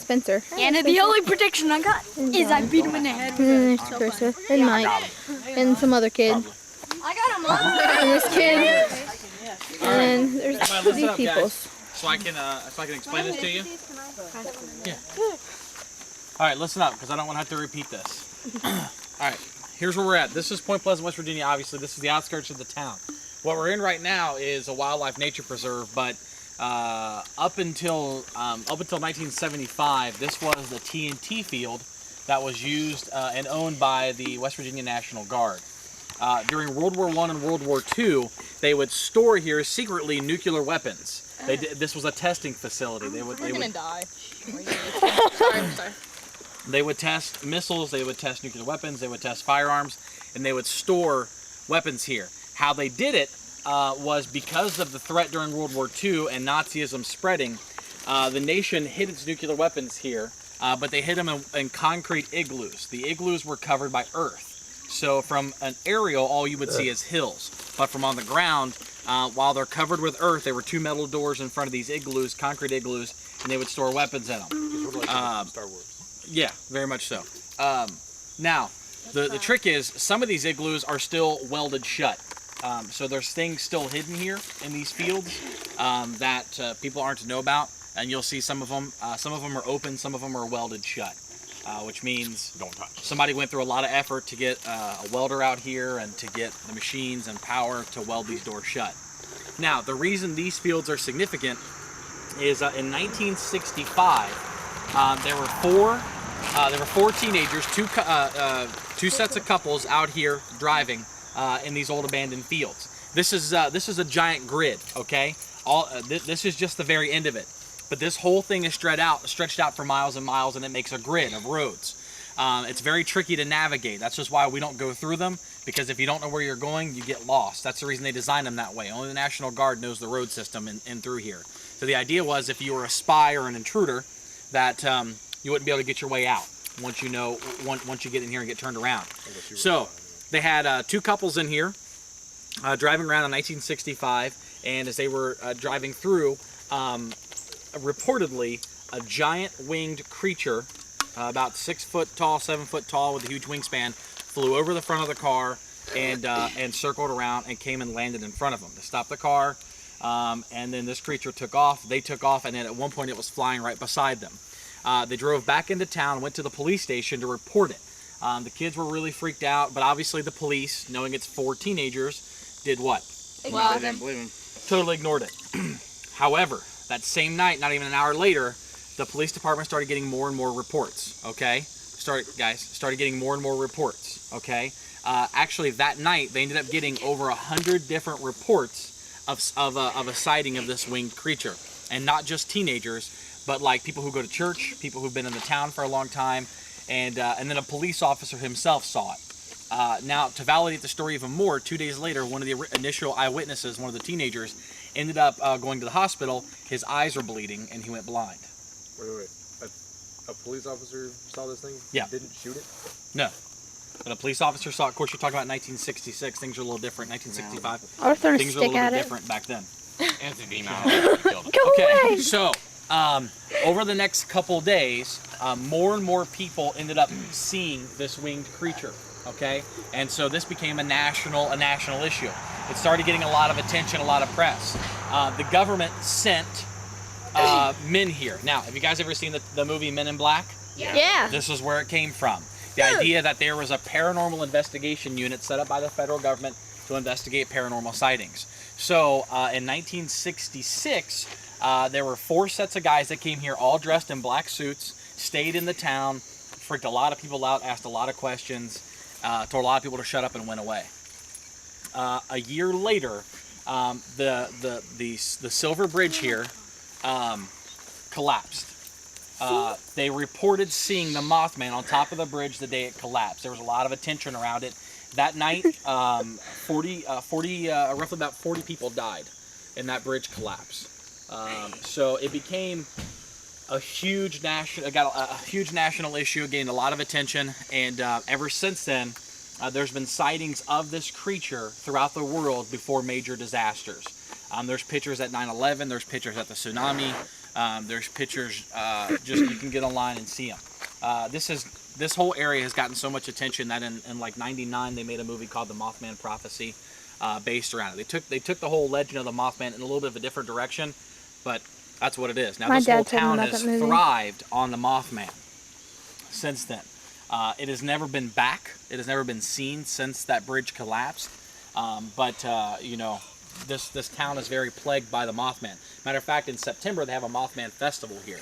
Spencer. And the only prediction I got is I beat him in the head. And then there's Teresa and Mike and some other kid. I got him on. And this kid. And then there's these people. So I can explain this to you. Yeah. All right, listen up, because I don't want to have to repeat this. All right, here's where we're at. This is Point Pleasant, West Virginia. Obviously, this is the outskirts of the town. What we're in right now is a wildlife nature preserve, but up until 1975, this was the TNT field that was used and owned by the West Virginia National Guard. During World War I and World War II, they would store here secretly nuclear weapons. This was a testing facility. We're gonna die. Sorry. They would test missiles, they would test nuclear weapons, they would test firearms, and they would store weapons here. How they did it was because of the threat during World War II and Nazism spreading, the nation hid its nuclear weapons here, but they hid them in concrete igloos. The igloos were covered by earth. So from an aerial, all you would see is hills. But from on the ground, while they're covered with earth, there were two metal doors in front of these igloos, concrete igloos, and they would store weapons in them. Star Wars. Yeah, very much so. Now, the trick is some of these igloos are still welded shut. So there's things still hidden here in these fields that people aren't to know about. And you'll see some of them are open, some of them are welded shut. Which means don't touch. Somebody went through a lot of effort to get a welder out here and to get the machines and power to weld these doors shut. Now, the reason these fields are significant is in 1965, there were four teenagers, two sets of couples out here driving in these old abandoned fields. This is a giant grid, okay? This is just the very end of it. But this whole thing is stretched out for miles and miles, and it makes a grid of roads. It's very tricky to navigate. That's just why we don't go through them, because if you don't know where you're going, you get lost. That's the reason they designed them that way. Only the National Guard knows the road system in through here. So the idea was if you were a spy or an intruder, that you wouldn't be able to get your way out once you get in here and get turned around. So they had two couples in here driving around in 1965, and as they were driving through, reportedly a giant winged creature about 6 foot tall, 7 foot tall with a huge wingspan flew over the front of the car and circled around and came and landed in front of them. They stopped the car, and then this creature took off. They took off, and then at one point it was flying right beside them. They drove back into town, went to the police station to report it. The kids were really freaked out, but obviously the police, knowing it's four teenagers, did what? They didn't believe him. Totally ignored it. However, that same night, not even an hour later, the police department started getting more and more reports, okay? Started getting more and more reports, okay? Actually, that night, they ended up getting over 100 different reports of a sighting of this winged creature. And not just teenagers, but like people who go to church, people who've been in the town for a long time, and then a police officer himself saw it. Now, to validate the story even more, 2 days later, one of the initial eyewitnesses, one of the teenagers, ended up going to the hospital. His eyes were bleeding, and he went blind. Wait. A police officer saw this thing? Yeah. Didn't shoot it? No. But a police officer saw it. Of course, you're talking about 1966. Things are a little different. 1965. I was throwing a Things were a stick little at bit it. different back then. Anthony Mount killed him. Go Okay, away! so over the next couple days, more and more people ended up seeing this winged creature. Okay, and so this became a national issue. It started getting a lot of attention, a lot of press. The government sent men here. Now, have you guys ever seen the movie Men in Black? Yeah. This is where it came from. The idea that there was a paranormal investigation unit set up by the federal government to investigate paranormal sightings. So in 1966, there were 4 sets of guys that came here all dressed in black suits, stayed in the town, freaked a lot of people out, asked a lot of questions, told a lot of people to shut up and went away. A year later, the Silver Bridge here collapsed. They reported seeing the Mothman on top of the bridge the day it collapsed. There was a lot of attention around it. That night, roughly about 40 people died in that bridge collapse. So it became a huge national issue, gained a lot of attention, and ever since then, there's been sightings of this creature throughout the world before major disasters. There's pictures at 9/11, there's pictures at the tsunami, There's pictures. Just you can get online and see them. This whole area has gotten so much attention that in like '99 they made a movie called The Mothman Prophecy, based around it. They took the whole legend of the Mothman in a little bit of a different direction, but that's what it is. Now My this whole dad told me town about has that movie. thrived on the Mothman since then. It has never been back. It has never been seen since that bridge collapsed. But you know, this town is very plagued by the Mothman. Matter of fact, in September they have a Mothman festival here.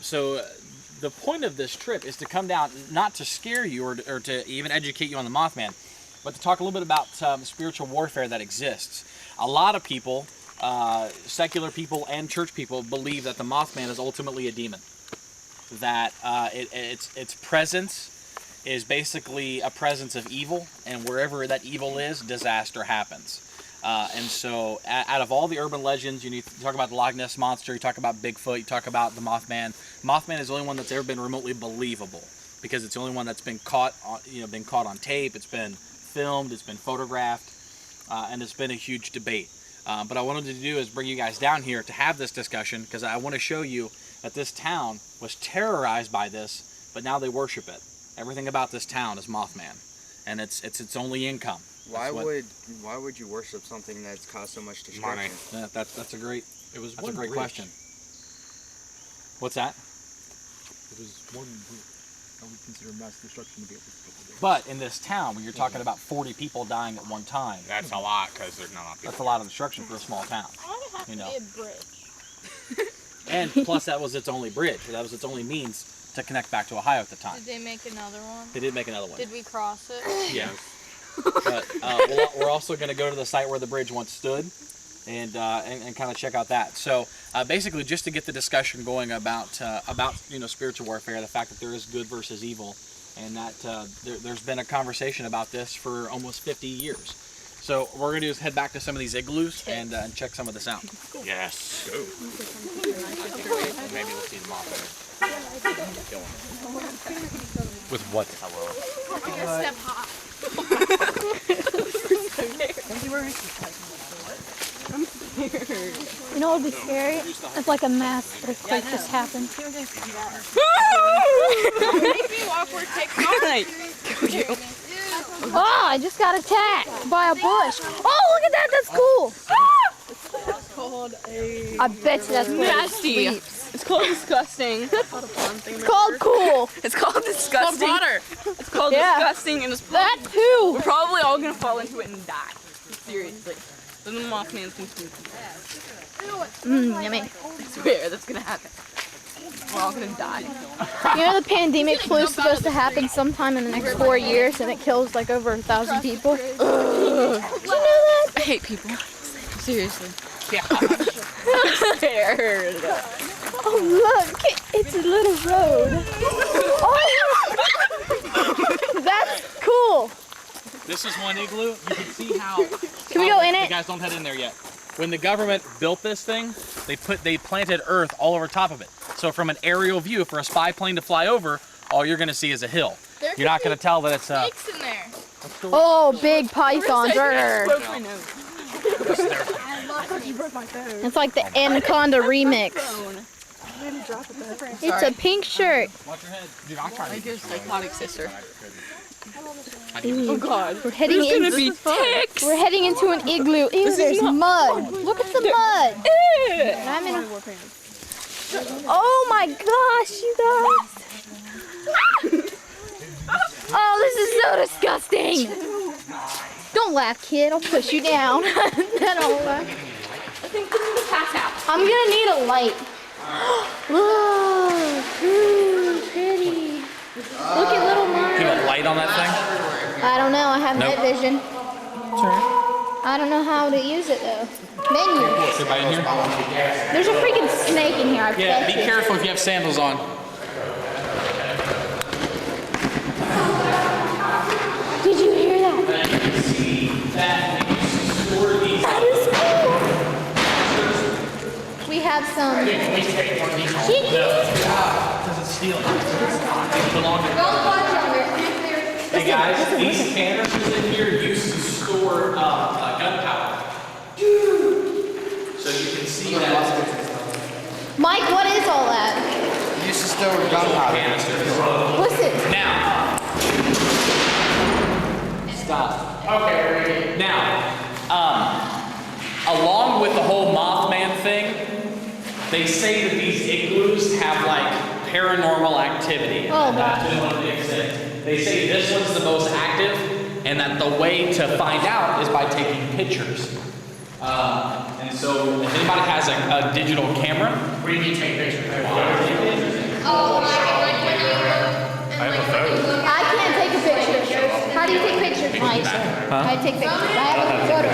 So the point of this trip is to come down, not to scare you or to even educate you on the Mothman, but to talk a little bit about spiritual warfare that exists. A lot of people, secular people and church people, believe that the Mothman is ultimately a demon. That its presence is basically a presence of evil, and wherever that evil is, disaster happens. And so, out of all the urban legends, you talk about the Loch Ness Monster, you talk about Bigfoot, you talk about the Mothman. Mothman is the only one that's ever been remotely believable, because it's the only one that's been caught on tape. It's been filmed, it's been photographed, and it's been a huge debate. But I wanted to do is bring you guys down here to have this discussion, because I want to show you that this town was terrorized by this, but now they worship it. Everything about this town is Mothman, and it's its only income. Why would you worship something that's caused so much destruction? Money. Yeah, that's a great Bridge. question. What's that? It was one bridge. I would consider mass destruction to be at least a couple days. But in this town, when you're talking about 40 people dying at one time, That's a lot because there's not a lot of people. that's a lot of destruction for a small town. Why would it have You to know. be a bridge? And plus, that was its only bridge. That was its only means to connect back to Ohio at the time. Did they make another one? They did make another one. Did we cross it? Yeah. But we're also going to go to the site where the bridge once stood, and kind of check out that. So basically, just to get the discussion going about spiritual warfare, the fact that there is good versus evil, and that there's been a conversation about this for almost 50 years. So what we're going to do is head back to some of these igloos and check some of this out. Yes. Go. Maybe we'll see the Mothman. With what? Step hop. You know what would be scary? It's like a mass earthquake just happened. Make me walk where TikTok. Oh, I just got attacked by a bush. Oh, look at that. That's cool. I bet you that's where it Nasty. sleeps. It's called disgusting. It's called cool. It's called disgusting. water. It's called Yeah. disgusting, and That too. we're probably all gonna fall into it and die. Seriously. Then the Mothman's gonna sneak. Yummy. I swear that's gonna happen. We're all gonna die. You know the pandemic flu is supposed to happen sometime in the next 4 years, and it kills like over 1,000 people. Did you know that? I hate people. Seriously. Oh look, it's a little road. Oh, that's cool. This is one igloo. You can see how. Can we go in You it? guys don't head in there yet. When the government built this thing, they planted earth all over top of it. So from an aerial view, for a spy plane to fly over, all you're going to see is a hill. You're not going to tell that it's Snakes in there. Oh, big pythons. Broke my nose. It's like the Anaconda remix. It's a pink shirt. Watch your head. Dude, I'm trying Like your psychotic sister. Ooh, Oh God. we're heading There's gonna into be ticks. we're heading into an igloo. Ew, there's mud. Look at the mud. And I'm in a... Oh my gosh, you guys. Oh, this is so disgusting. Don't laugh, kid. I'll push you down. Don't laugh. I'm gonna need a light. Look, ooh, pretty. Look at little mud. You got light on that thing? I don't know. I have Nope. night vision. I don't know how to use it though. Menu. Everybody in here? There's a freaking snake in here. I Yeah, bet be you. careful if you have sandals on. Did you hear that? That is cool. We have some chickies. Hey guys, these canisters in here used to store gunpowder. So you can see that. Mike, what is all that? Used to store gunpowder. Listen. Now. Stop. Okay. Now, along with the whole Mothman thing, they say that these igloos have like paranormal activity. Oh, That's been one of the big things. They say this one's the most active, and that the way to find out is by taking pictures. And so, if anybody has a digital camera, where do you take pictures? Oh, I can't take a picture. How do you take pictures, Mike? I take pictures. I have a photo